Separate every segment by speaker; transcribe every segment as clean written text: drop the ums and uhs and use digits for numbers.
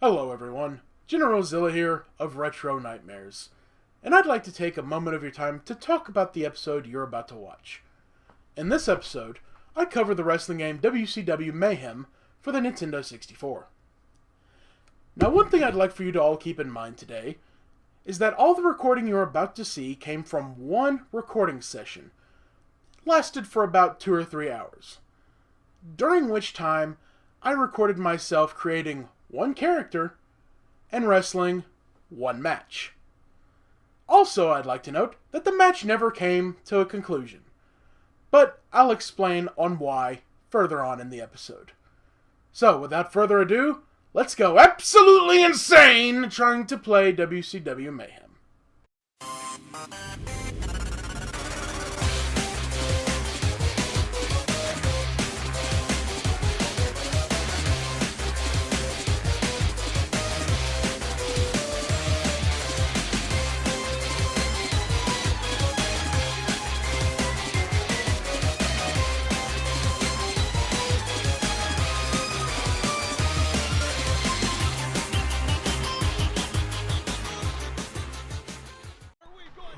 Speaker 1: Hello everyone, General Zilla here of Retro Nightmares, and I'd like to take a moment of your time to talk about the episode you're about to watch. In this episode, I cover the wrestling game WCW Mayhem for the Nintendo 64. Now one thing I'd like for you to all keep in mind today is that all the recording you're about to see came from one recording session. It lasted for about 2 or 3 hours, during which time I recorded myself creating one character and wrestling one match. Also, I'd like to note that the match never came to a conclusion, but I'll explain on why further on in the episode. So, without further ado, let's go absolutely insane trying to play WCW Mayhem.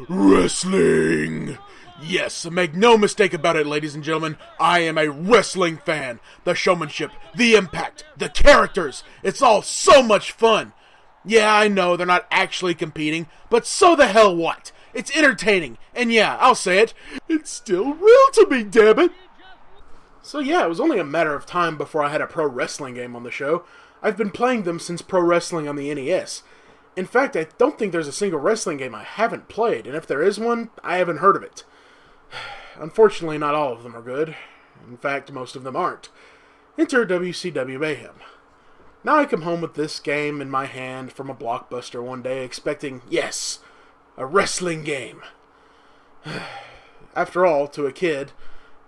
Speaker 1: Wrestling! Yes, make no mistake about it, ladies and gentlemen, I am a wrestling fan. The showmanship, the impact, the characters, it's all so much fun. Yeah, I know they're not actually competing, but so the hell what? It's entertaining, and yeah, I'll say it, it's still real to me, damn it! So yeah, it was only a matter of time before I had a pro wrestling game on the show. I've been playing them since Pro Wrestling on the NES. In fact, I don't think there's a single wrestling game I haven't played, and if there is one, I haven't heard of it. Unfortunately, not all of them are good. In fact, most of them aren't. Enter WCW Mayhem. Now I come home with this game in my hand from a Blockbuster one day, expecting, yes, a wrestling game. After all, to a kid,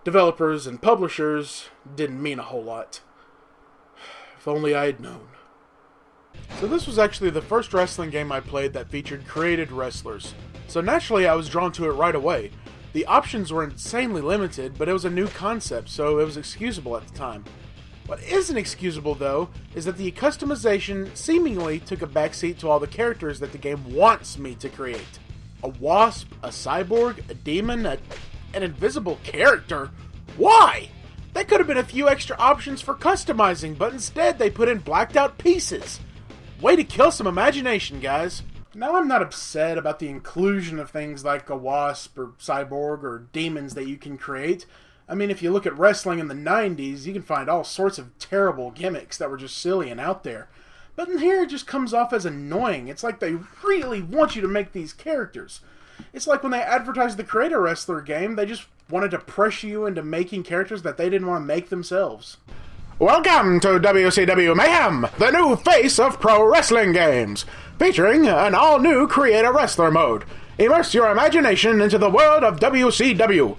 Speaker 1: developers and publishers didn't mean a whole lot. If only I had known. So this was actually the first wrestling game I played that featured created wrestlers. So naturally I was drawn to it right away. The options were insanely limited, but it was a new concept, so it was excusable at the time. What isn't excusable though, is that the customization seemingly took a backseat to all the characters that the game wants me to create. A wasp, a cyborg, a demon, an invisible character? Why? That could have been a few extra options for customizing, but instead they put in blacked out pieces. Way to kill some imagination, guys. Now, I'm not upset about the inclusion of things like a wasp or cyborg or demons that you can create. I mean, if you look at wrestling in the 90s, you can find all sorts of terrible gimmicks that were just silly and out there. But in here, it just comes off as annoying. It's like they really want you to make these characters. It's like when they advertised the Create a Wrestler game, they just wanted to pressure you into making characters that they didn't want to make themselves. Welcome to WCW Mayhem, the new face of pro wrestling games, featuring an all-new Create a Wrestler mode. Immerse your imagination into the world of WCW.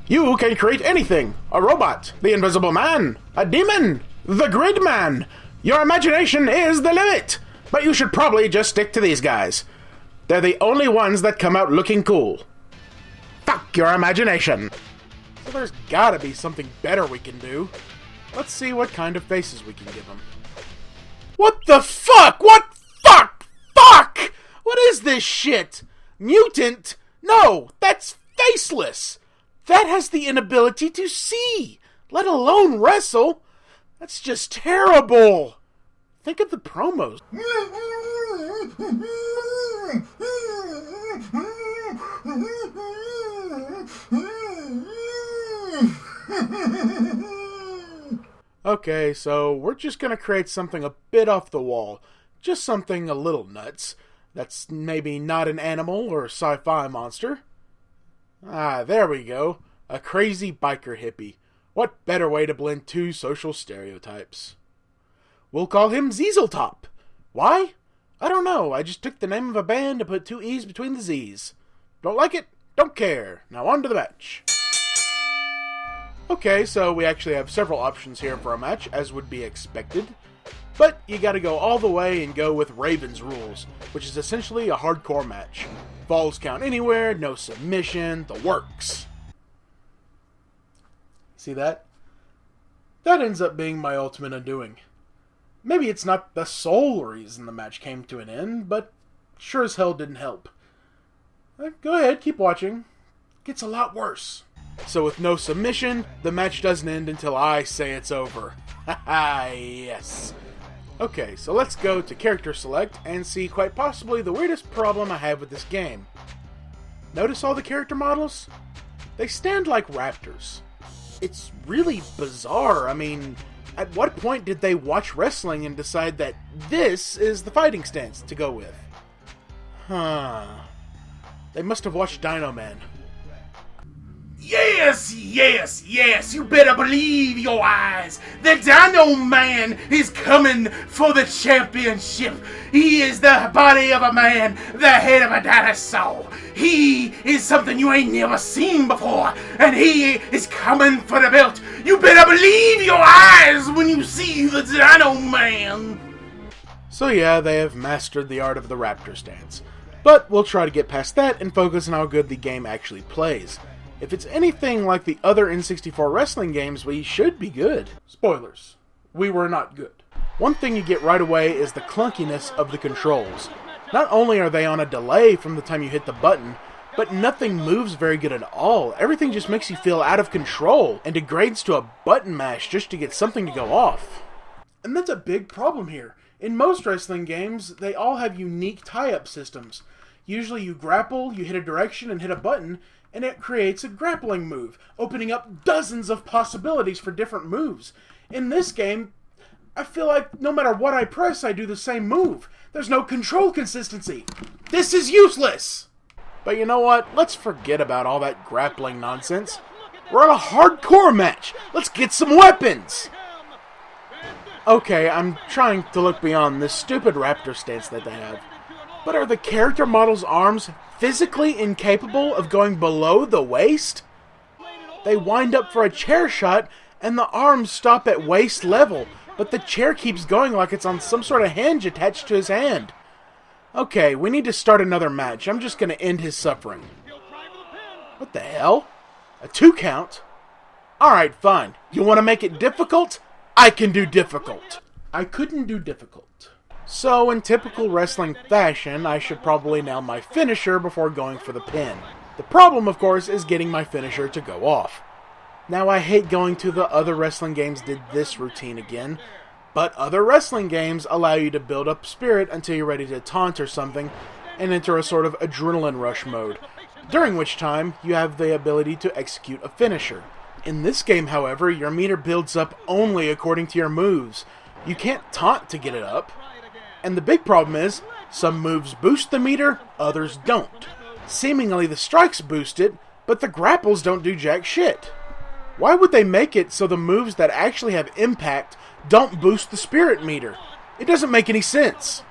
Speaker 1: You can create anything: a robot, the Invisible Man, a demon, the Grid Man. Your imagination is the limit, but you should probably just stick to these guys. They're the only ones that come out looking cool. Fuck your imagination. So there's gotta be something better we can do. Let's see what kind of faces we can give them. What the fuck? What fuck? Fuck! What is this shit? Mutant? No, that's faceless. That has the inability to see, let alone wrestle. That's just terrible. Think of the promos. Okay, so we're just gonna create something a bit off the wall. Just something a little nuts. That's maybe not an animal or sci-fi monster. Ah, there we go. A crazy biker hippie. What better way to blend two social stereotypes? We'll call him Zeezeltop. Why? I don't know. I just took the name of a band and put 2 E's between the Z's. Don't like it? Don't care. Now on to the match. Okay, so we actually have several options here for a match, as would be expected. But you gotta go all the way and go with Raven's rules, which is essentially a hardcore match. Falls count anywhere, no submission, the works. See that? That ends up being my ultimate undoing. Maybe it's not the sole reason the match came to an end, but sure as hell didn't help. Go ahead, keep watching. It gets a lot worse. So with no submission, the match doesn't end until I say it's over. Haha, yes. Okay, so let's go to Character Select and see quite possibly the weirdest problem I have with this game. Notice all the character models? They stand like raptors. It's really bizarre. I mean, at what point did they watch wrestling and decide that this is the fighting stance to go with? Huh. They must have watched Dino Man.
Speaker 2: Yes, yes, yes, you better believe your eyes. The Dino Man is coming for the championship. He is the body of a man, the head of a dinosaur. He is something you ain't never seen before, and he is coming for the belt. You better believe your eyes when you see the Dino Man.
Speaker 1: So yeah, they have mastered the art of the raptor stance. But we'll try to get past that and focus on how good the game actually plays. If it's anything like the other N64 wrestling games, we should be good. Spoilers. We were not good. One thing you get right away is the clunkiness of the controls. Not only are they on a delay from the time you hit the button, but nothing moves very good at all. Everything just makes you feel out of control and degrades to a button mash just to get something to go off. And that's a big problem here. In most wrestling games, they all have unique tie-up systems. Usually you grapple, you hit a direction and hit a button, and it creates a grappling move, opening up dozens of possibilities for different moves. In this game, I feel like no matter what I press, I do the same move. There's no control consistency. This is useless! But you know what? Let's forget about all that grappling nonsense. We're on a hardcore match. Let's get some weapons! Okay, I'm trying to look beyond this stupid raptor stance that they have. But are the character models' arms physically incapable of going below the waist? They wind up for a chair shot, and the arms stop at waist level, but the chair keeps going like it's on some sort of hinge attached to his hand. Okay, we need to start another match. I'm just going to end his suffering. What the hell? A 2 count? Alright, fine. You want to make it difficult? I can do difficult. I couldn't do difficult. So, in typical wrestling fashion, I should probably nail my finisher before going for the pin. The problem, of course, is getting my finisher to go off. Now, I hate going to the other wrestling games did this routine again, but other wrestling games allow you to build up spirit until you're ready to taunt or something, and enter a sort of adrenaline rush mode, during which time you have the ability to execute a finisher. In this game, however, your meter builds up only according to your moves. You can't taunt to get it up. And the big problem is, some moves boost the meter, others don't. Seemingly the strikes boost it, but the grapples don't do jack shit. Why would they make it so the moves that actually have impact don't boost the spirit meter? It doesn't make any sense.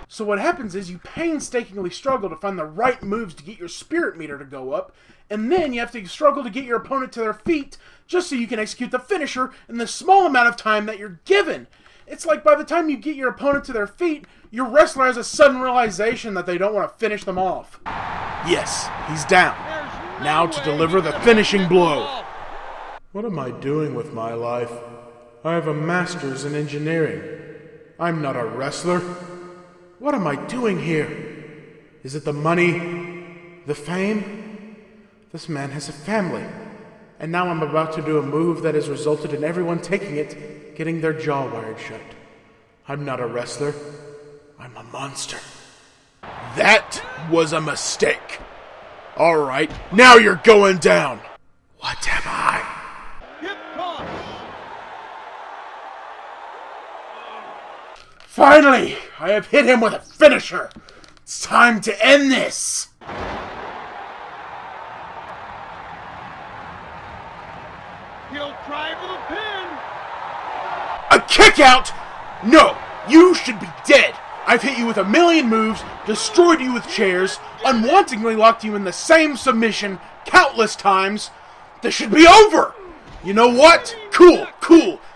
Speaker 1: So what happens is you painstakingly struggle to find the right moves to get your spirit meter to go up, and then you have to struggle to get your opponent to their feet just so you can execute the finisher in the small amount of time that you're given. It's like by the time you get your opponent to their feet, your wrestler has a sudden realization that they don't want to finish them off. Yes, he's down. Now to deliver the finishing blow. What am I doing with my life? I have a master's in engineering. I'm not a wrestler. What am I doing here? Is it the money? The fame? This man has a family. And now I'm about to do a move that has resulted in everyone taking it, getting their jaw wired shut. I'm not a wrestler. I'm a monster. That was a mistake. Alright, now you're going down. What am I? Finally, I have hit him with a finisher. It's time to end this.
Speaker 3: He'll try for the pin.
Speaker 1: A kick out? No, you should be dead. I've hit you with a million moves, destroyed you with chairs, unwantingly locked you in the same submission countless times. This should be over. You know what? Cool.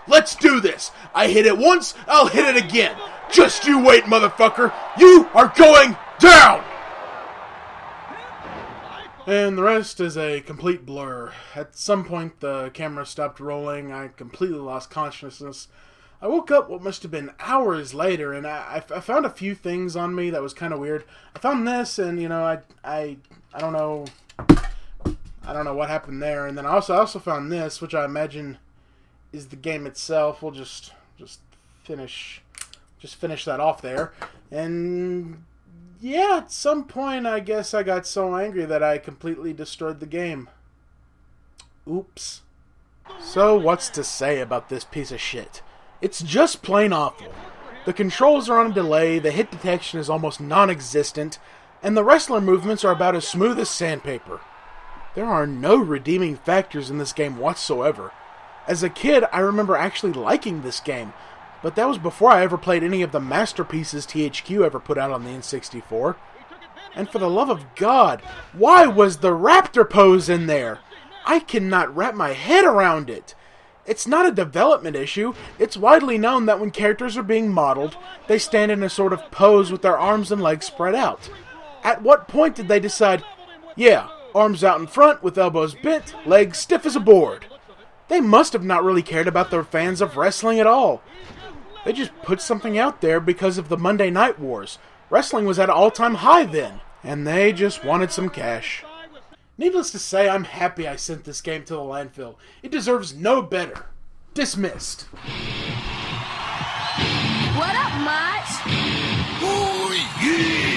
Speaker 1: Let's do this. I hit it once, I'll hit it again. Just you wait, motherfucker. You are going down. And the rest is a complete blur. At some point, the camera stopped rolling. I completely lost consciousness. I woke up what must have been hours later, and I found a few things on me that was kind of weird. I found this, and you know, I don't know what happened there. And then I also found this, which I imagine is the game itself. We'll just finish that off there. And yeah, at some point, I guess I got so angry that I completely destroyed the game. Oops. So what's to say about this piece of shit? It's just plain awful. The controls are on a delay, the hit detection is almost non-existent, and the wrestler movements are about as smooth as sandpaper. There are no redeeming factors in this game whatsoever. As a kid, I remember actually liking this game, but that was before I ever played any of the masterpieces THQ ever put out on the N64. And for the love of God, why was the raptor pose in there? I cannot wrap my head around it. It's not a development issue. It's widely known that when characters are being modeled, they stand in a sort of pose with their arms and legs spread out. At what point did they decide, yeah, arms out in front with elbows bent, legs stiff as a board? They must have not really cared about their fans of wrestling at all. They just put something out there because of the Monday Night Wars. Wrestling was at an all-time high then, and they just wanted some cash. Needless to say, I'm happy I sent this game to the landfill. It deserves no better. Dismissed.
Speaker 4: What up, Mach?
Speaker 5: Oh, yeah!